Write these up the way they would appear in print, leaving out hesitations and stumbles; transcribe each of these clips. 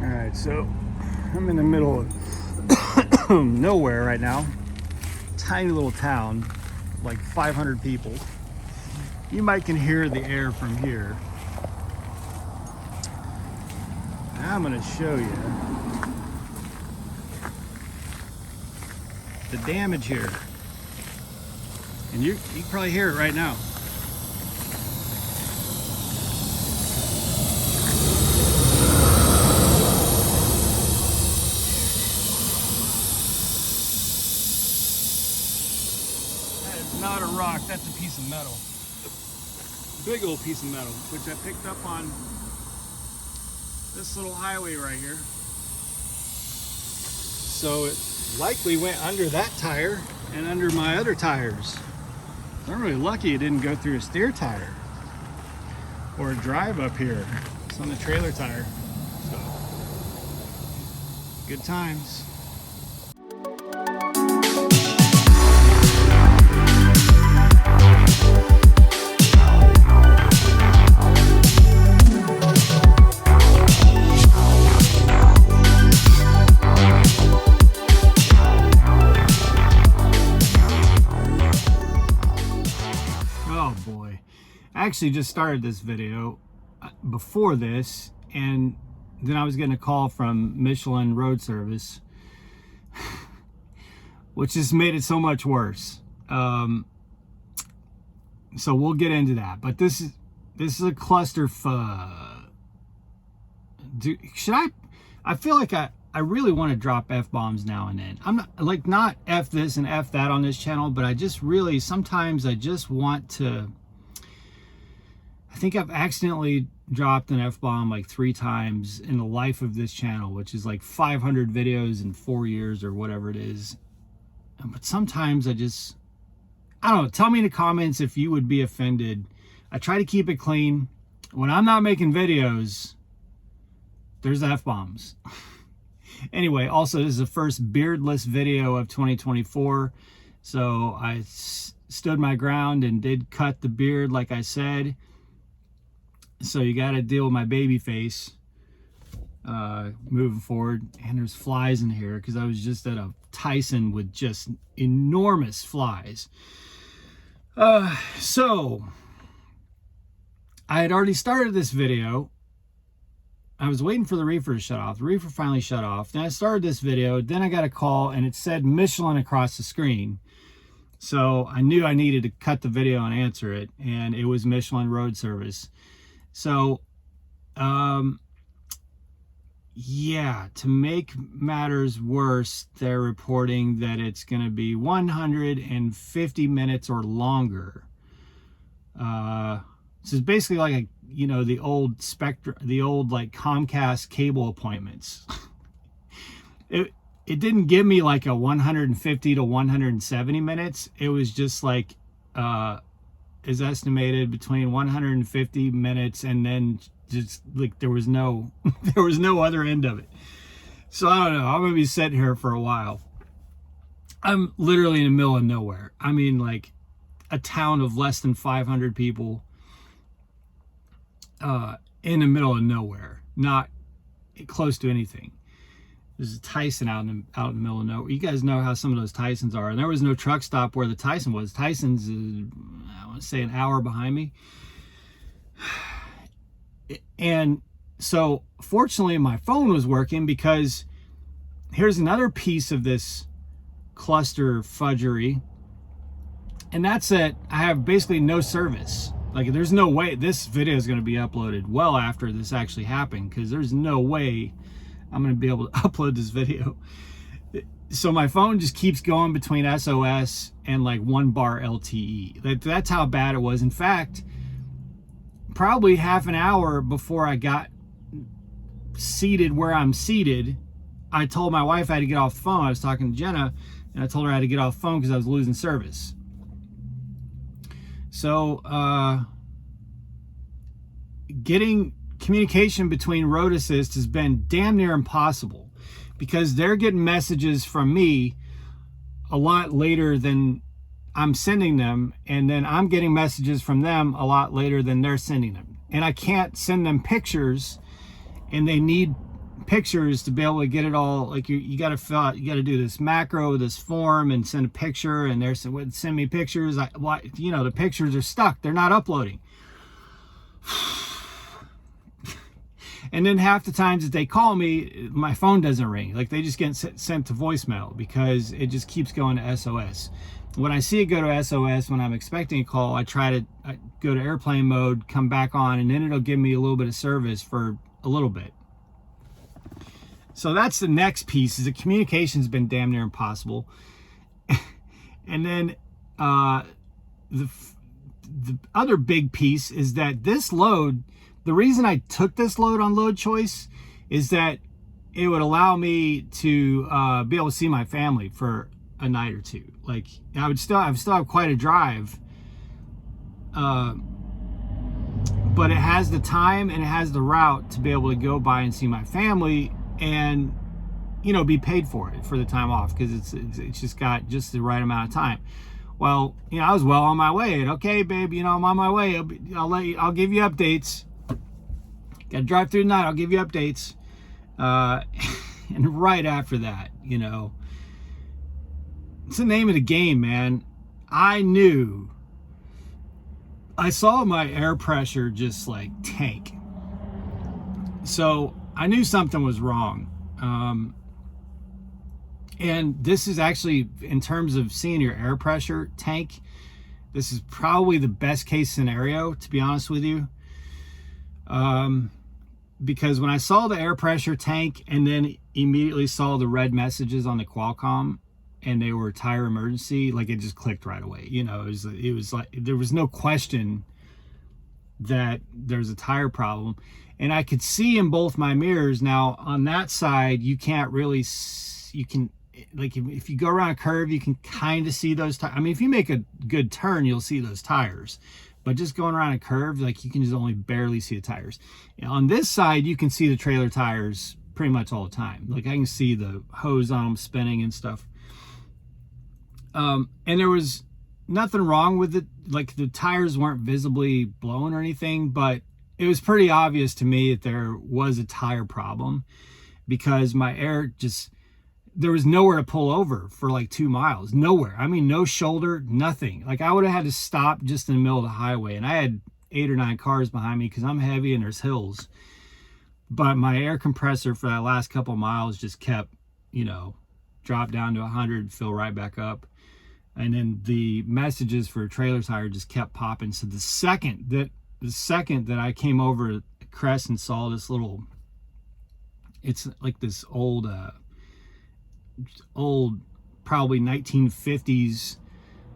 All right, so I'm in the middle of nowhere right now. Tiny little town, like 500 people. You might can hear the air from here. I'm gonna show you the damage here. And you can probably hear it right now. That is not a rock, that's a piece of metal. Big old piece of metal, which I picked up on this little highway right here. So it likely went under that tire and under my other tires. I'm really lucky it didn't go through a steer tire or a drive up here. It's on the trailer tire. So good times. I actually just started this video before this, and then I was getting a call from Michelin Road Service, which just made it so much worse. So we'll get into that. But this is a cluster. Should I feel like I really want to drop F-bombs now and then. I'm not F this and F that on this channel, but I just really, sometimes I just want to. I think I've accidentally dropped an F-bomb like 3 times in the life of this channel, which is like 500 videos in 4 years or whatever it is. But sometimes I don't know. Tell me in the comments if you would be offended. I try to keep it clean. When I'm not making videos, there's F-bombs. Anyway, also this is the first beardless video of 2024. So I stood my ground and did cut the beard like I said. So you got to deal with my baby face moving forward. And there's flies in here because I was just at a Tyson with just enormous flies. So I had already started this video. I was waiting for the reefer to shut off. The reefer finally shut off. Then I started this video. Then I got a call and it said Michelin across the screen. So I knew I needed to cut the video and answer it. And it was Michelin Road Service. So, yeah, to make matters worse, they're reporting that it's going to be 150 minutes or longer. So it's basically like the old Spectrum, the old like Comcast cable appointments. It didn't give me like a 150 to 170 minutes. It was just like, is estimated between 150 minutes and then just like there was no other end of it. So I don't know, I'm gonna be sitting here for a while. I'm literally in the middle of nowhere. I mean, like a town of less than 500 people in the middle of nowhere, not close to anything. There's a Tyson out in the middle of nowhere. You guys know how some of those Tysons are. And there was no truck stop where the Tyson was. Tyson's, I want to say, an hour behind me. And so, fortunately, my phone was working because here's another piece of this cluster fudgery. And that's that I have basically no service. Like, there's no way this video is going to be uploaded well after this actually happened, because there's no way I'm going to be able to upload this video. So my phone just keeps going between SOS and like 1 bar LTE. That's how bad it was. In fact, probably half an hour before I got seated where I'm seated, I told my wife I had to get off the phone. I was talking to Jenna, and I told her I had to get off the phone because I was losing service. So getting communication between Road Assist has been damn near impossible, because they're getting messages from me a lot later than I'm sending them, and then I'm getting messages from them a lot later than they're sending them. And I can't send them pictures, and they need pictures to be able to get it all. Like you got to do this macro, this form, and send a picture, and they're send me pictures. The pictures are stuck, they're not uploading. And then half the times that they call me, my phone doesn't ring. Like they just get sent to voicemail because it just keeps going to SOS. When I see it go to SOS, when I'm expecting a call, I go to airplane mode, come back on, and then it'll give me a little bit of service for a little bit. So that's the next piece, is the communication's been damn near impossible. And then the other big piece is that this load, the reason I took this load on load choice is that it would allow me to be able to see my family for a night or two. Like I would still have quite a drive, but it has the time and it has the route to be able to go by and see my family and, be paid for it for the time off, because it's just got just the right amount of time. Well, I was well on my way, and okay, babe, I'm on my way. I'll give you updates. Got to drive through the night. I'll give you updates. And right after that, it's the name of the game, man. I saw my air pressure just like tank. So I knew something was wrong. And this is actually, in terms of seeing your air pressure tank, this is probably the best case scenario, to be honest with you. Because when I saw the air pressure tank and then immediately saw the red messages on the Qualcomm and they were tire emergency, like it just clicked right away. It was like there was no question that there's a tire problem. And I could see in both my mirrors. Now on that side, you can't really, like if you go around a curve, you can kind of see those tires. I mean, if you make a good turn, you'll see those tires. But just going around a curve, like you can just only barely see the tires. On this side, you can see the trailer tires pretty much all the time. Like I can see the hose on them spinning and stuff. And there was nothing wrong with it. Like the tires weren't visibly blown or anything, but it was pretty obvious to me that there was a tire problem, because my air there was nowhere to pull over for like 2 miles. Nowhere. I mean, no shoulder, nothing. Like I would have had to stop just in the middle of the highway, and I had 8 or 9 cars behind me because I'm heavy and there's hills. But my air compressor for that last couple miles just kept, drop down to 100, fill right back up. And then the messages for a trailer tire just kept popping. So the second that I came over the crest and saw this little, it's like this old probably 1950s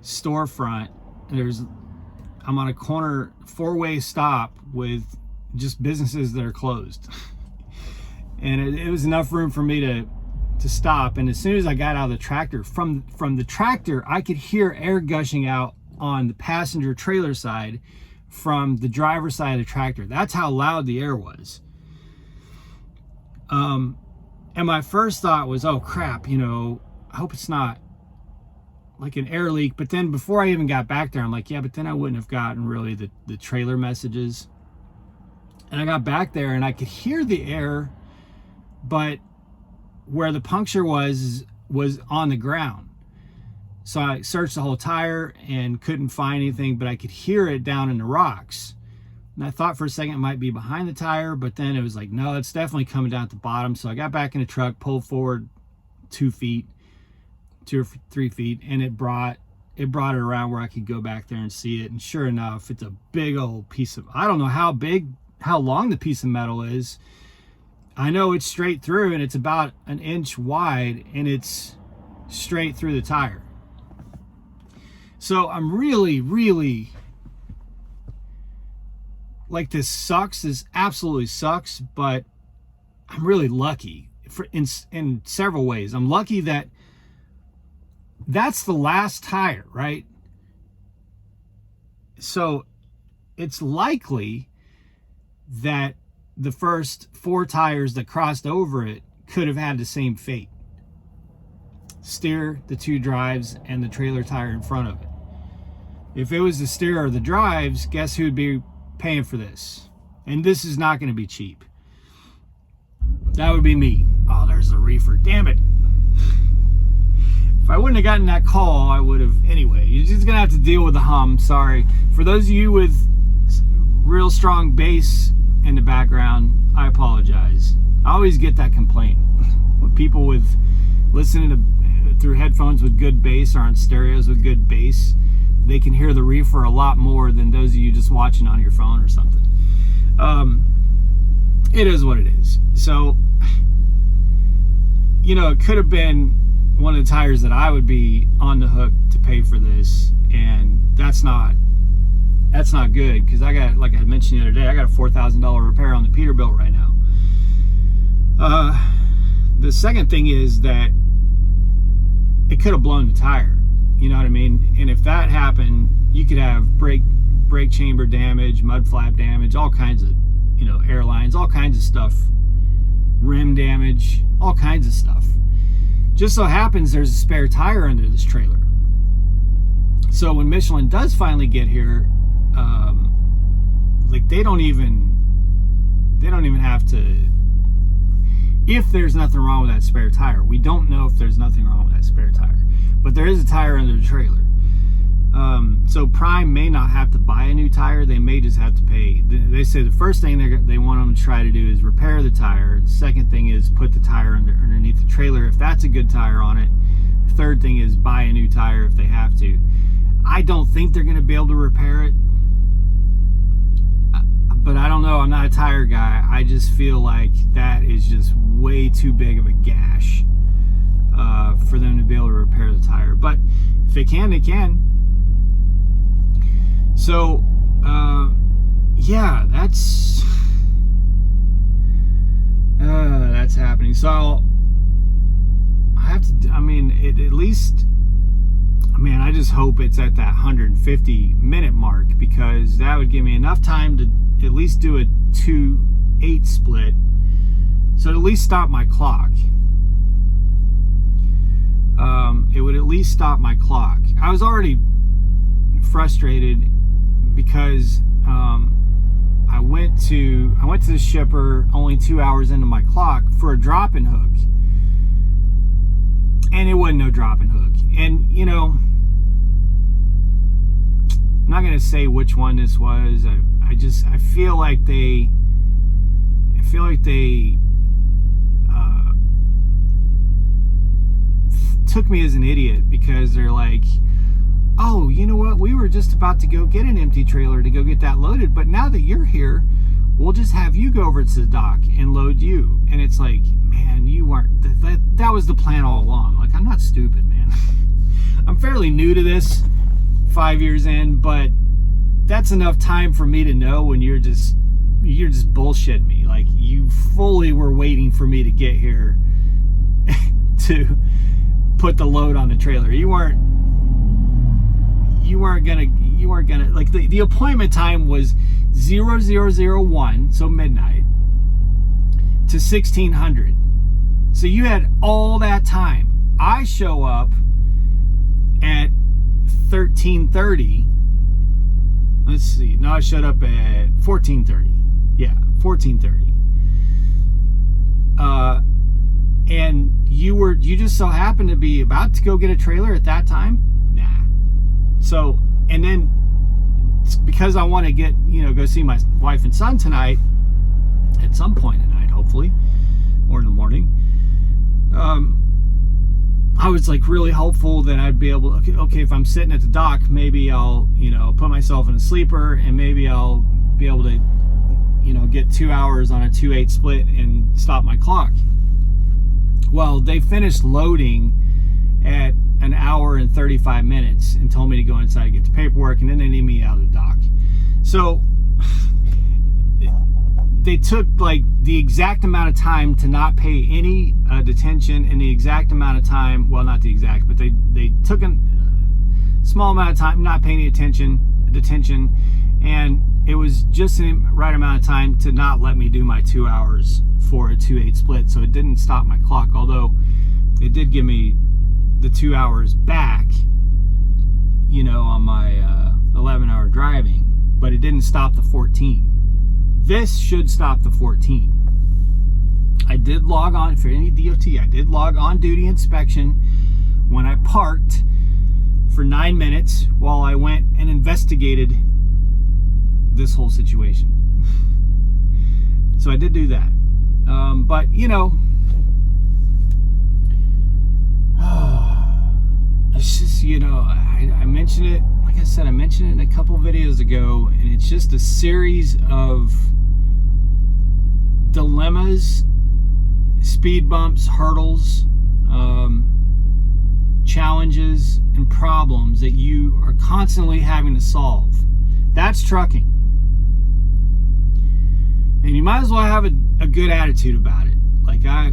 storefront. I'm on a corner 4-way stop with just businesses that are closed. And it was enough room for me to stop. And as soon as I got out of the tractor, from the tractor, I could hear air gushing out on the passenger trailer side from the driver's side of the tractor. That's how loud the air was. And my first thought was, oh crap, I hope it's not like an air leak. But then before I even got back there, I'm like, yeah, but then I wouldn't have gotten really the trailer messages. And I got back there and I could hear the air, but where the puncture was on the ground. So I searched the whole tire and couldn't find anything, but I could hear it down in the rocks. And I thought for a second it might be behind the tire, but then it was like, no, it's definitely coming down at the bottom. So I got back in the truck, pulled forward 2 or 3 feet, and it brought it around where I could go back there and see it. And sure enough, it's a big old piece of, I don't know how long the piece of metal is. I know it's straight through, and it's about 1 inch wide, and it's straight through the tire. So I'm really, like, this sucks. This absolutely sucks, but I'm really lucky in several ways. I'm lucky that that's the last tire, right? So it's likely that the first 4 tires that crossed over it could have had the same fate. Steer, the 2 drives, and the trailer tire in front of it. If it was the steer or the drives, guess who'd be paying for this? And this is not going to be cheap. That would be me. Oh, there's the reefer. Damn it. If I wouldn't have gotten that call, I would have. Anyway, you're just going to have to deal with the hum. Sorry. For those of you with real strong bass in the background, I apologize. I always get that complaint. When people with listening to through headphones with good bass or on stereos with good bass, they can hear the reefer a lot more than those of you just watching on your phone or something. It is what it is. So, it could have been one of the tires that I would be on the hook to pay for this, and that's not good, because I got, like I mentioned the other day, I got a $4,000 repair on the Peterbilt right now. The second thing is that it could have blown the tire. You know what I mean? And if that happened, you could have brake chamber damage, mud flap damage, all kinds of, airlines, all kinds of stuff, rim damage, all kinds of stuff. Just so happens there's a spare tire under this trailer. So when Michelin does finally get here, they don't even have to, if there's nothing wrong with that spare tire. We don't know if there's nothing wrong with that spare tire, but there is a tire under the trailer. So Prime may not have to buy a new tire. They may just have to pay. They say the first thing they want them to try to do is repair the tire. The second thing is put the tire underneath the trailer if that's a good tire on it. The third thing is buy a new tire if they have to. I don't think they're going to be able to repair it, but I don't know. I'm not a tire guy. I just feel like that is just way too big of a gash for them to be able to repair the tire. But if they can, they can. So, yeah, that's happening. So I have to, at least, I just hope it's at that 150-minute mark, because that would give me enough time to at least do a 2/8 split. So at least stop my clock. It would at least stop my clock. I was already frustrated because I went to the shipper only 2 hours into my clock for a drop-in hook, and it wasn't no drop-in hook. And I'm not gonna say which one this was. I feel like they took me as an idiot, because they're like, oh, you know what, we were just about to go get an empty trailer to go get that loaded, but now that you're here, we'll just have you go over to the dock and load you. And it's like, man, you weren't, that was the plan all along. Like, I'm not stupid, man. I'm fairly new to this, 5 years in, but that's enough time for me to know when you're just bullshitting me. Like, you fully were waiting for me to get here to put the load on the trailer. You weren't gonna, like, the appointment time was 0001, so midnight, to 1600. So you had all that time. I show up at 1330. Let's see. No, I showed up at 1430. Yeah, 1430. And you just so happened to be about to go get a trailer at that time? Nah. So, and then because I want to go see my wife and son tonight, at some point at night, hopefully, or in the morning, I was like really hopeful that I'd be able to, okay, if I'm sitting at the dock, maybe I'll, put myself in a sleeper, and maybe I'll be able to, get 2 hours on a 2/8 split and stop my clock. Well, they finished loading at an hour and 35 minutes and told me to go inside and get the paperwork, and then they need me out of the dock. So they took like the exact amount of time to not pay any detention, and the exact amount of time, well, not the exact, but they took a small amount of time not paying any detention, and it was just the right amount of time to not let me do my 2 hours for a 2/8 split. So it didn't stop my clock, although it did give me the 2 hours back, on my 11-hour driving, but it didn't stop the 14. This should stop the 14. I did log on for any DOT. I did log on duty inspection when I parked for 9 minutes while I went and investigated this whole situation. So I did do that. But you know, it's just, you know, I mentioned it, like I said, I mentioned it in a couple videos ago, and it's just a series of dilemmas, speed bumps, hurdles, challenges, and problems that you are constantly having to solve. That's trucking. And you might as well have a good attitude about it. Like, I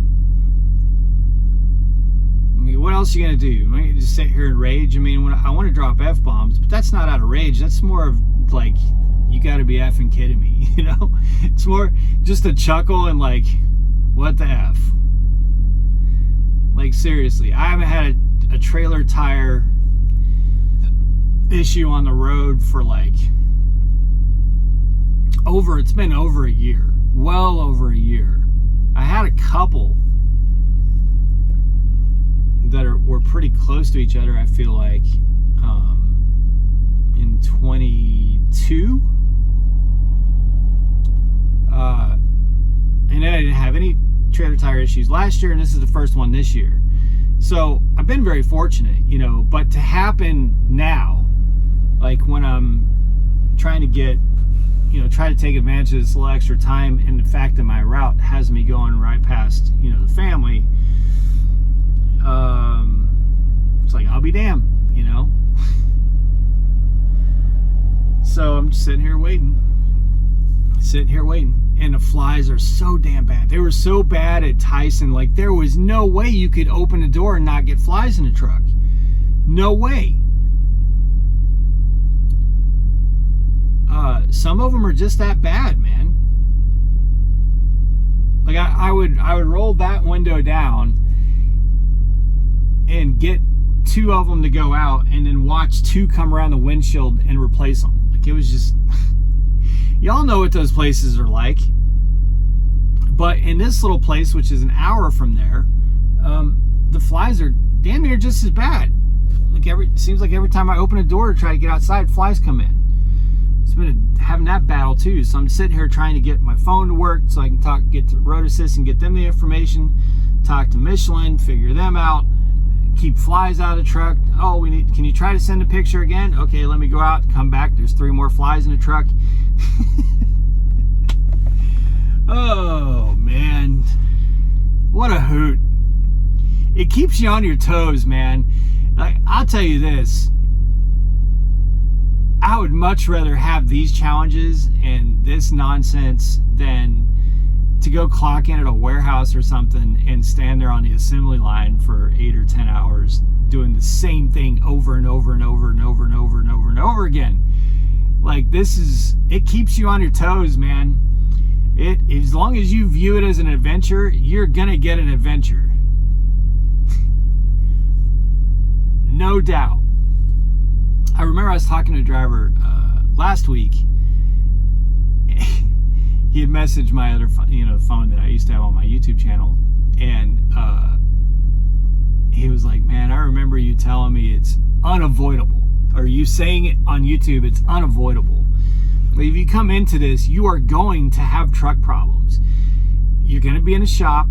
mean, what else are you going to do? You just sit here and rage? I mean, when I want to drop F-bombs, but that's not out of rage. That's more of like, you got to be effing kidding me, you know? It's more just a chuckle and like, what the F? Like, seriously, I haven't had a trailer tire issue on the road for like it's been over a year, well over a year. I had a couple that were pretty close to each other, I feel like, in 22. And I didn't have any trailer tire issues last year, and this is the first one this year. So I've been very fortunate, you know, but to happen now, like when I'm trying to get, you know, try to take advantage of this little extra time, and the fact that my route has me going right past, you know, the family, it's like, I'll be damned, you know. So I'm just sitting here waiting, and the flies are so damn bad. They were so bad at Tyson, like there was no way you could open the door and not get flies in the truck. No way. Some of them are just that bad, man. Like I would roll that window down and get 2 of them to go out, and then watch 2 come around the windshield and replace them. Like, it was just, y'all know what those places are like. But in this little place, which is an hour from there, the flies are damn near just as bad. Like, seems like every time I open a door to try to get outside, flies come in. It's been having that battle too. So I'm sitting here trying to get my phone to work so I can get to Road Assist and get them the information, talk to Michelin, figure them out, keep flies out of the truck. Oh, can you try to send a picture again? Okay, let me go out, come back. There's 3 more flies in the truck. Oh, man. What a hoot. It keeps you on your toes, man. Like, I'll tell you this. I would much rather have these challenges and this nonsense than to go clock in at a warehouse or something and stand there on the assembly line for 8 or 10 hours doing the same thing over and over and over and over and over and over and over again. Like, it keeps you on your toes, man. As long as you view it as an adventure, you're gonna get an adventure. No doubt. I remember I was talking to a driver last week. He had messaged my other phone that I used to have on my YouTube channel, and he was like, man, I remember you telling me it's unavoidable, or you saying it on YouTube, it's unavoidable. But if you come into this, you are going to have truck problems. You're going to be in a shop.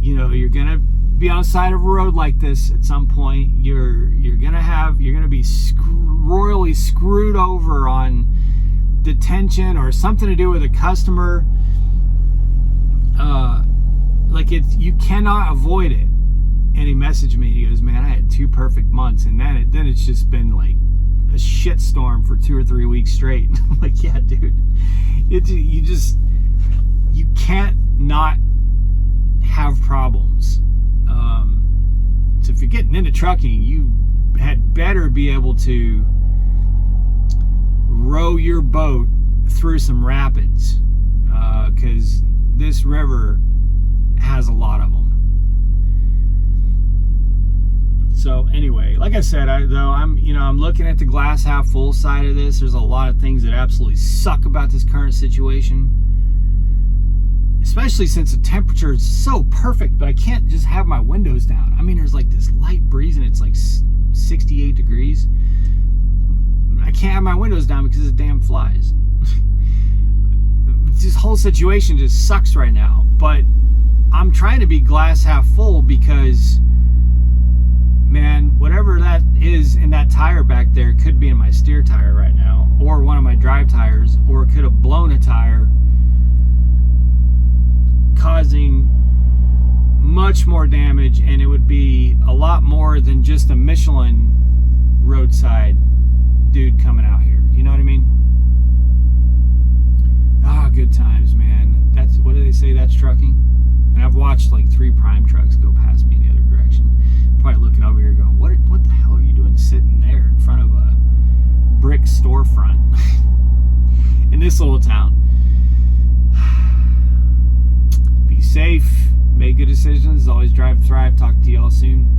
You're going to be on the side of a road like this at some point. You're going to be royally screwed over on detention or something to do with a customer. You cannot avoid it. And he messaged me. He goes, man, I had 2 perfect months, and then it's just been like a shit storm for 2 or 3 weeks straight. I'm like, yeah, dude, you can't not have problems. So if you're getting into trucking, you had better be able to row your boat through some rapids, because this river has a lot of them. So anyway, like I said, I'm looking at the glass half full side of this. There's a lot of things that absolutely suck about this current situation. especially since the temperature is so perfect, but I can't just have my windows down. I mean, there's like this light breeze and it's like 68 degrees. I can't have my windows down because of the damn flies. This whole situation just sucks right now, but I'm trying to be glass half full because, man, whatever that is in that tire back there could be in my steer tire right now, or one of my drive tires, or it could have blown a tire, causing much more damage, and it would be a lot more than just a Michelin roadside dude coming out here. You know what I mean? Ah, good times, man. That's, what do they say? That's trucking. And I've watched like 3 prime trucks go past me in the other direction. Probably looking over here going, what the hell are you doing sitting there in front of a brick storefront in this little town? Be safe, make good decisions, always drive, thrive. Talk to y'all soon.